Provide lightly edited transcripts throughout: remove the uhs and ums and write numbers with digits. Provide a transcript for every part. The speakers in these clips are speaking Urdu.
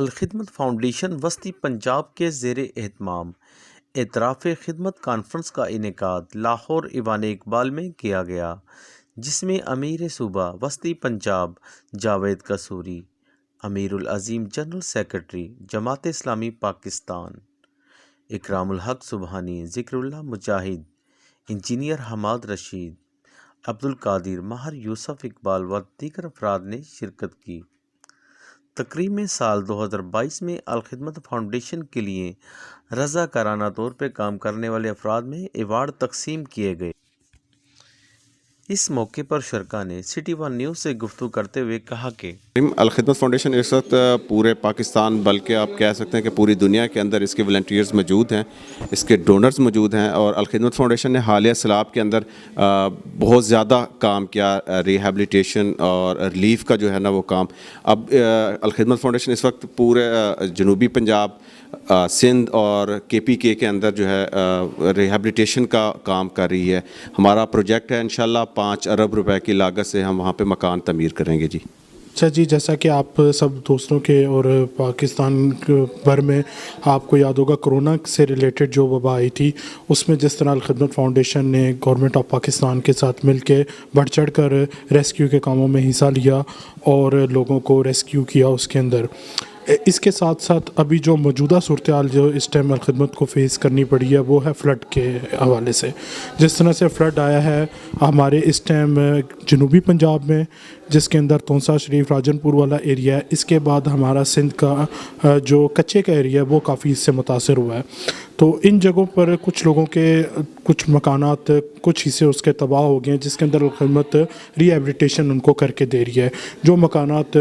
الخدمت فاؤنڈیشن وسطی پنجاب کے زیر اہتمام اعتراف خدمت کانفرنس کا انعقاد لاہور ایوان اقبال میں کیا گیا، جس میں امیر صوبہ وسطی پنجاب جاوید قصوری، امیر العظیم جنرل سیکرٹری جماعت اسلامی پاکستان اکرام الحق سبحانی، ذکر اللہ مجاہد، انجینئر حماد رشید، عبدالقادر، ماہر یوسف اقبال و دیگر افراد نے شرکت کی۔ تقریب میں سال 2022 میں الخدمت فاؤنڈیشن کے لیے رضاکارانہ طور پر کام کرنے والے افراد میں ایوارڈ تقسیم کیے گئے۔ اس موقع پر شرکاء نے سٹی ون نیوز سے گفتگو کرتے ہوئے کہا کہ الخدمت فاؤنڈیشن اس وقت پورے پاکستان بلکہ آپ کہہ سکتے ہیں کہ پوری دنیا کے اندر اس کے والنٹیئرز موجود ہیں، اس کے ڈونرز موجود ہیں، اور الخدمت فاؤنڈیشن نے حالیہ سیلاب کے اندر بہت زیادہ کام کیا، ریہیبلیٹیشن اور ریلیف کا جو ہے نا وہ کام۔ اب الخدمت فاؤنڈیشن اس وقت پورے جنوبی پنجاب، سندھ اور KPK کے اندر جو ہے ریہیبلیٹیشن کا کام کر رہی ہے۔ ہمارا پروجیکٹ ہے انشاءاللہ 5 ارب روپے کی لاگت سے ہم وہاں پہ مکان تعمیر کریں گے جی۔ اچھا جی، جیسا کہ آپ سب دوستوں کے اور پاکستان بھر میں آپ کو یاد ہوگا کرونا سے ریلیٹڈ جو وبا آئی تھی، اس میں جس طرح الخدمت فاؤنڈیشن نے گورنمنٹ آف پاکستان کے ساتھ مل کے بڑھ چڑھ کر ریسکیو کے کاموں میں حصہ لیا اور لوگوں کو ریسکیو کیا اس کے اندر، اس کے ساتھ ساتھ ابھی جو موجودہ صورتحال جو اس ٹائم الخدمت کو فیس کرنی پڑی ہے وہ ہے فلڈ کے حوالے سے۔ جس طرح سے فلڈ آیا ہے ہمارے اس ٹائم جنوبی پنجاب میں، جس کے اندر تونسا شریف راجن پور والا ایریا ہے، اس کے بعد ہمارا سندھ کا جو کچے کا ایریا ہے وہ کافی اس سے متاثر ہوا ہے۔ تو ان جگہوں پر کچھ لوگوں کے کچھ مکانات، کچھ حصے اس کے تباہ ہو گئے ہیں، جس کے اندر الخدمت ری ایبلیٹیشن ان کو کر کے دے رہی ہے۔ جو مکانات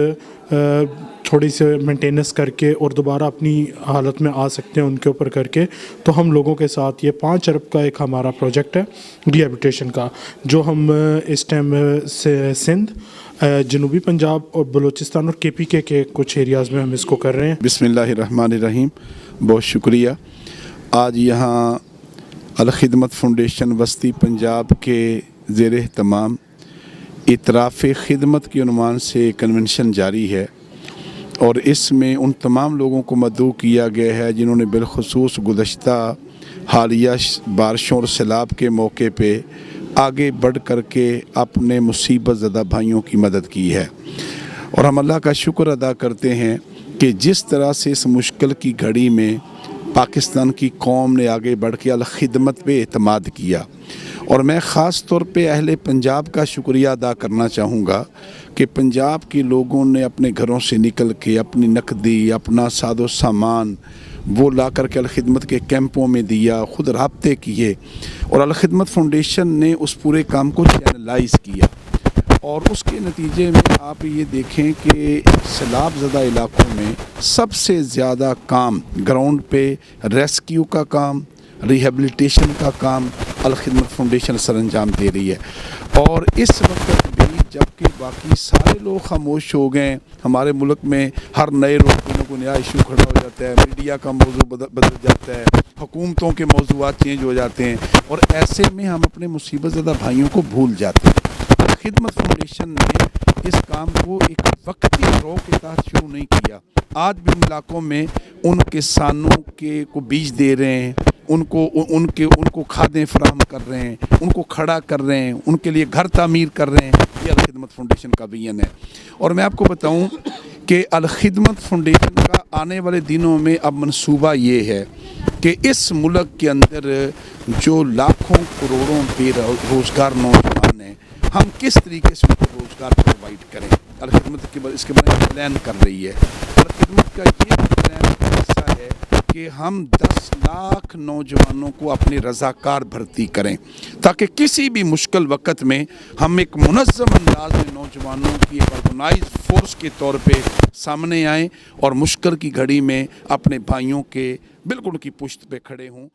تھوڑی سے مینٹیننس کر کے اور دوبارہ اپنی حالت میں آ سکتے ہیں ان کے اوپر کر کے، تو ہم لوگوں کے ساتھ یہ 5 ارب کا ایک ہمارا پروجیکٹ ہے ری ایبلیٹیشن کا، جو ہم اس ٹائم سے سندھ، جنوبی پنجاب اور بلوچستان اور KPK کے کچھ ایریاز میں ہم اس کو کر رہے ہیں۔ بسم اللہ الرحمن الرحیم، بہت شکریہ۔ آج یہاں الخدمت فاؤنڈیشن وسطی پنجاب کے زیر اہتمام اعتراف خدمت کے عنوان سے کنونشن جاری ہے، اور اس میں ان تمام لوگوں کو مدعو کیا گیا ہے جنہوں نے بالخصوص گزشتہ حالیہ بارشوں اور سیلاب کے موقع پہ آگے بڑھ کر کے اپنے مصیبت زدہ بھائیوں کی مدد کی ہے، اور ہم اللہ کا شکر ادا کرتے ہیں کہ جس طرح سے اس مشکل کی گھڑی میں پاکستان کی قوم نے آگے بڑھ کے الخدمت پہ اعتماد کیا، اور میں خاص طور پہ اہل پنجاب کا شکریہ ادا کرنا چاہوں گا کہ پنجاب کے لوگوں نے اپنے گھروں سے نکل کے اپنی نقدی، اپنا ساز و سامان وہ لا کر کے الخدمت کے کیمپوں میں دیا، خود رابطے کیے، اور الخدمت فاؤنڈیشن نے اس پورے کام کو چینلائز کیا، اور اس کے نتیجے میں آپ یہ دیکھیں کہ سیلاب زدہ علاقوں میں سب سے زیادہ کام گراؤنڈ پہ ریسکیو کا کام، ریہیبلیٹیشن کا کام الخدمت فاؤنڈیشن سر انجام دے رہی ہے۔ اور اس وقت بھی جبکہ باقی سارے لوگ خاموش ہو گئے، ہمارے ملک میں ہر نئے روز کو نیا ایشو کھڑا ہو جاتا ہے، میڈیا کا موضوع بدل جاتا ہے، حکومتوں کے موضوعات چینج ہو جاتے ہیں، اور ایسے میں ہم اپنے مصیبت زدہ بھائیوں کو بھول جاتے ہیں۔ خدمت فاؤنڈیشن نے اس کام کو ایک وقتی گروہ کے تحت شروع نہیں کیا، آج بھی ان علاقوں میں ان کسانوں کے کو بیج دے رہے ہیں، ان کو کھادیں فراہم کر رہے ہیں، ان کو کھڑا کر رہے ہیں، ان کے لیے گھر تعمیر کر رہے ہیں۔ یہ الخدمت فاؤنڈیشن کا ویژن ہے، اور میں آپ کو بتاؤں کہ الخدمت فاؤنڈیشن کا آنے والے دنوں میں اب منصوبہ یہ ہے کہ اس ملک کے اندر جو لاکھوں کروڑوں بے روزگار نوجوان ہیں، ہم کس طریقے سے ان کو روزگار پرووائڈ کریں۔ الخدمت اس کے بارے میں پلان کر رہی ہے۔ الخدمت کا یہ پلان کا حصہ ہے کہ ہم 10 لاکھ نوجوانوں کو اپنے رضاکار بھرتی کریں، تاکہ کسی بھی مشکل وقت میں ہم ایک منظم انداز میں نوجوانوں کی ایک آرگنائز فورس کے طور پہ سامنے آئیں، اور مشکل کی گھڑی میں اپنے بھائیوں کے بالکل ان کی پشت پہ کھڑے ہوں۔